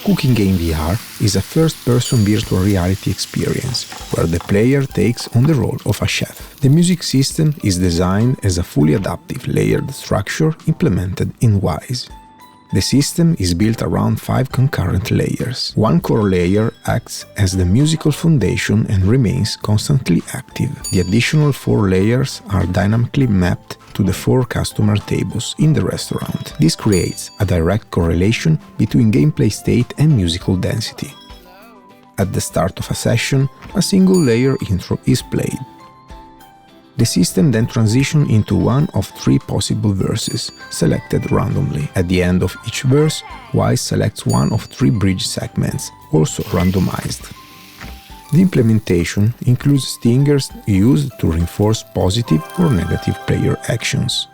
Cooking Game VR is a first-person virtual reality experience where the player takes on the role of a chef. The music system is designed as a fully adaptive layered structure implemented in Wwise. The system is built around 5 concurrent layers. One core layer acts as the musical foundation and remains constantly active. The additional 4 layers are dynamically mapped to the 4 customer tables in the restaurant. This creates a direct correlation between gameplay state and musical density. At the start of a session, a single layer intro is played. The system then transitions into one of 3 possible verses, selected randomly. At the end of each verse, Wwise selects one of 3 bridge segments, also randomized. The implementation includes stingers used to reinforce positive or negative player actions.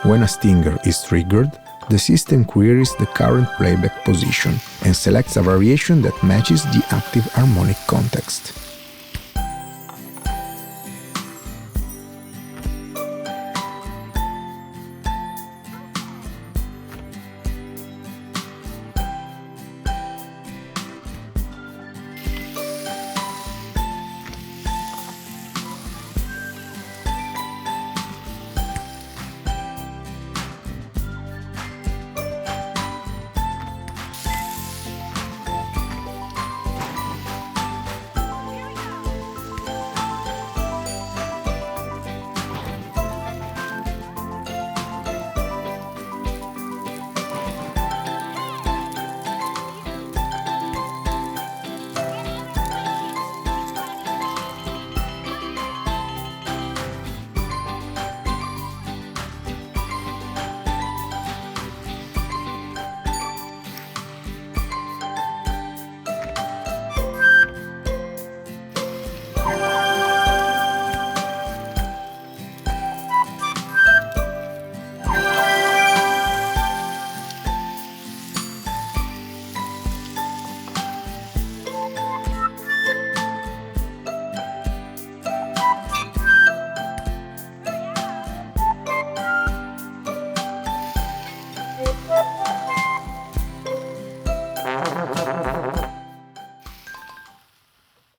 When a stinger is triggered, the system queries the current playback position and selects a variation that matches the active harmonic context.